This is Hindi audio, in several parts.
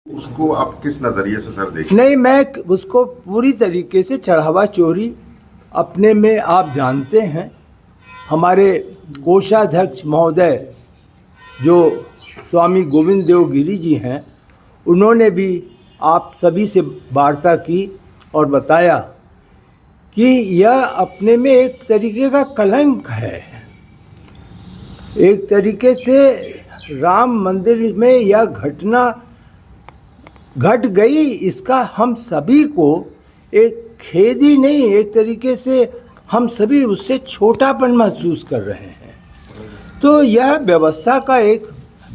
उसको आप किस नजरिए से सर देखते? नहीं, मैं उसको पूरी तरीके से चढ़ावा चोरी अपने में, आप जानते हैं हमारे कोषाध्यक्ष महोदय जो स्वामी गोविंद देव गिरी जी हैं, उन्होंने भी आप सभी से वार्ता की और बताया कि यह अपने में एक तरीके का कलंक है। एक तरीके से राम मंदिर में यह घटना घट गई, इसका हम सभी को एक खेद ही नहीं, एक तरीके से हम सभी उससे छोटापन महसूस कर रहे हैं। तो यह व्यवस्था का एक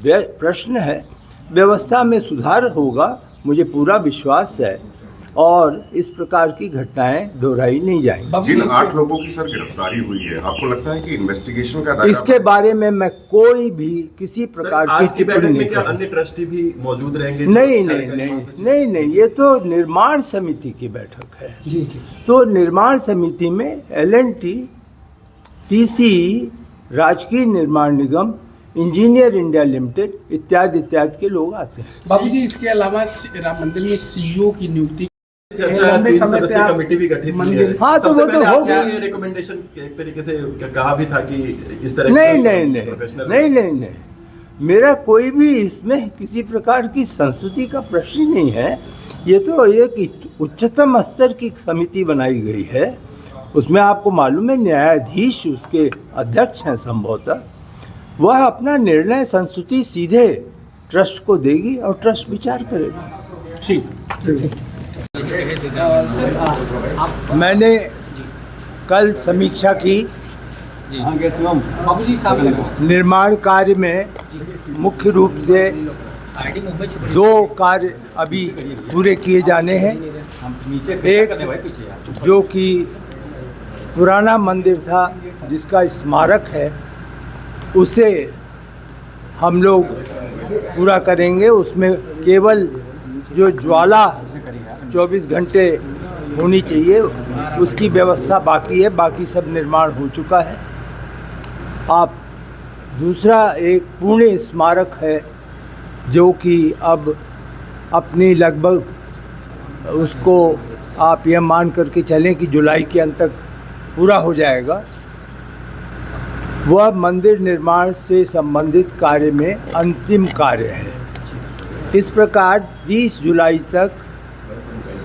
प्रश्न है, व्यवस्था में सुधार होगा, मुझे पूरा विश्वास है, और इस प्रकार की घटनाएं दोहराई नहीं जाएंगी। जिन 8 लोगों की सर गिरफ्तारी हुई है, आपको लगता है कि इन्वेस्टिगेशन का दायरा? इसके बारे में मैं कोई भी किसी प्रकार की टिप्पणी नहीं करूंगा। अन्य ट्रस्टी भी मौजूद रहेंगे? नहीं, ये तो निर्माण समिति की बैठक है। तो निर्माण समिति में LNT, TCE, राजकीय निर्माण निगम, इंजीनियर इंडिया लिमिटेड इत्यादि के लोग आते हैं। बाबूजी, इसके अलावा राम मंदिर में CEO की नियुक्ति लंबे समय से कमेटी भी गठित की है। हाँ, तो वो तो हो गया। रिकमेंडेशन एक तरीके से कहा भी था कि इस तरह नहीं, मेरा कोई भी इसमें किसी प्रकार की संस्कृति का प्रश्न नहीं है। ये तो एक उच्चतम स्तर की समिति बनाई गई है, उसमें आपको मालूम है न्यायाधीश उसके अध्यक्ष हैं संभवतः। वह अपना निर्णय संस्तुति सीधे ट्रस्ट को देगी और ट्रस्ट विचार करेगा। ठीक। मैंने कल समीक्षा की बाबूजी, निर्माण कार्य में मुख्य रूप से 2 कार्य अभी पूरे किए जाने हैं। एक जो कि पुराना मंदिर था जिसका स्मारक है, उसे हम लोग पूरा करेंगे। उसमें केवल जो ज्वाला 24 घंटे होनी चाहिए उसकी व्यवस्था बाकी है, बाकी सब निर्माण हो चुका है। आप दूसरा एक पुण्य स्मारक है जो कि अब अपनी लगभग उसको आप यह मान करके चलें कि जुलाई के अंत तक पूरा हो जाएगा। वह मंदिर निर्माण से संबंधित कार्य में अंतिम कार्य है। इस प्रकार 30 जुलाई तक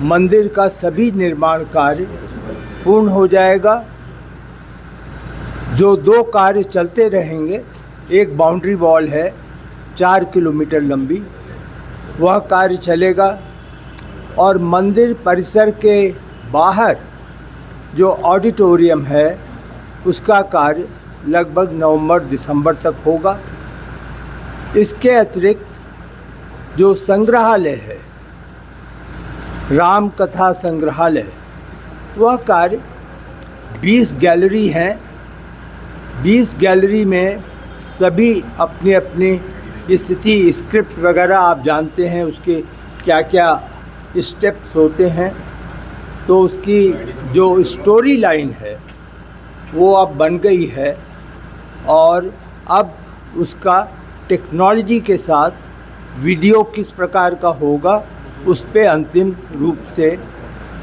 मंदिर का सभी निर्माण कार्य पूर्ण हो जाएगा। जो 2 कार्य चलते रहेंगे, एक बाउंड्री वॉल है 4 किलोमीटर लंबी, वह कार्य चलेगा, और मंदिर परिसर के बाहर जो ऑडिटोरियम है उसका कार्य लगभग नवंबर-दिसंबर तक होगा। इसके अतिरिक्त जो संग्रहालय है, राम कथा संग्रहालय, वह कार्य 20 गैलरी हैं। 20 गैलरी में सभी अपनी अपनी स्थिति, स्क्रिप्ट वगैरह आप जानते हैं उसके क्या क्या स्टेप्स होते हैं। तो उसकी जो स्टोरी लाइन है वो अब बन गई है, और अब उसका टेक्नोलॉजी के साथ वीडियो किस प्रकार का होगा उस पे अंतिम रूप से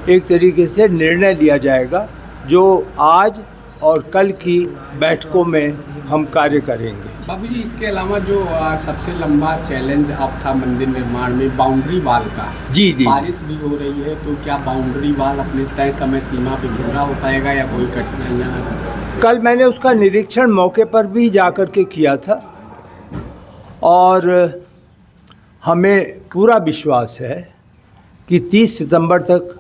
एक तरीके से निर्णय लिया जाएगा, जो आज और कल की बैठकों में हम कार्य करेंगे। बाबूजी, इसके अलावा जो सबसे लंबा चैलेंज अब था मंदिर निर्माण में, बाउंड्री वाल का। जी। बारिश भी हो रही है, तो क्या बाउंड्री वाल अपने तय समय सीमा पे पूरा हो पाएगा या कोई कठिनाइयाँ? कल मैंने उसका निरीक्षण मौके पर भी जाकर के किया था, और हमें पूरा विश्वास है कि 30 सितंबर तक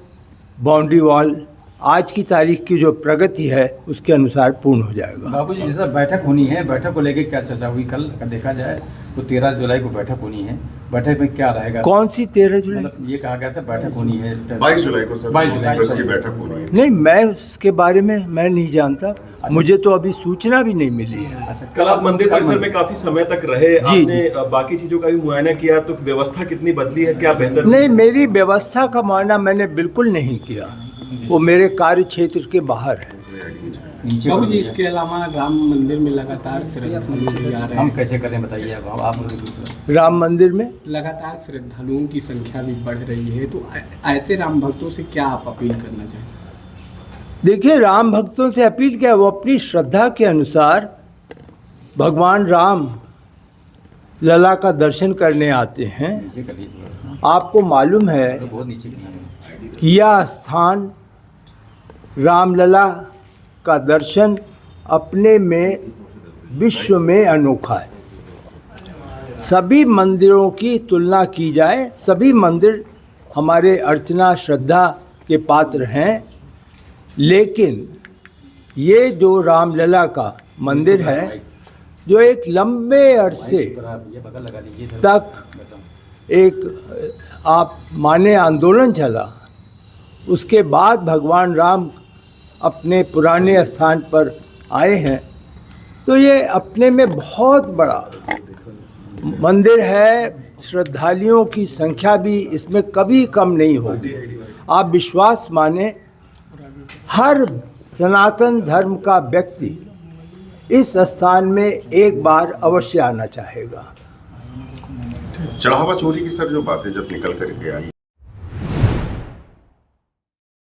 बाउंड्री वॉल आज की तारीख की जो प्रगति है उसके अनुसार पूर्ण हो जाएगा। बाबूजी, जैसा बैठक होनी है, बैठक को लेके क्या चर्चा हुई? कल अगर देखा जाए तो 13 जुलाई को बैठक होनी है। बैठक में क्या रहेगा? कौन सी 13 जुलाई? मतलब ये कहा गया था बैठक होनी है 22 जुलाई को सर, 22 जुलाई की बैठक होनी है। नहीं, मैं उसके बारे में मैं नहीं जानता, मुझे तो अभी सूचना भी नहीं मिली है। अच्छा, कल आप मंदिर परिसर में काफी समय तक रहे, जी, आपने बाकी चीजों का भी मुआयना किया, तो व्यवस्था कितनी बदली है, क्या बेहतर? नहीं, मेरी व्यवस्था का मुआयना मैंने बिल्कुल नहीं किया, वो मेरे कार्य क्षेत्र के बाहर है। बाबूजी, इसके अलावा राम मंदिर में लगातार श्रद्धालु आ रहे हैं, हम कैसे करें बताइए? अब आप राम मंदिर में। लगातार श्रद्धालुओं की संख्या भी बढ़ रही है, तो ऐसे राम भक्तों से क्या आप अपील करना चाहेंगे? देखिए, राम भक्तों से अपील क्या, वो अपनी श्रद्धा के अनुसार भगवान राम लला का दर्शन करने आते हैं। नीचे कर लीजिए थोड़ा। आपको मालूम है तो बहुत नीचे किए हैं। कि यह स्थान रामलला का दर्शन अपने में विश्व में अनोखा है। सभी मंदिरों की तुलना की जाए, सभी मंदिर हमारे अर्चना श्रद्धा के पात्र हैं, लेकिन ये जो रामलला का मंदिर है, जो एक लंबे अरसे ये बगल लगा दीजिए इधर। तक एक आप माने आंदोलन चला, उसके बाद भगवान राम अपने पुराने स्थान पर आए हैं। तो ये अपने में बहुत बड़ा मंदिर है, श्रद्धालुओं की संख्या भी इसमें कभी कम नहीं होगी। आप विश्वास माने, हर सनातन धर्म का व्यक्ति इस स्थान में एक बार अवश्य आना चाहेगा। चढ़ावा चोरी की सर जो बातें जब निकल करके आई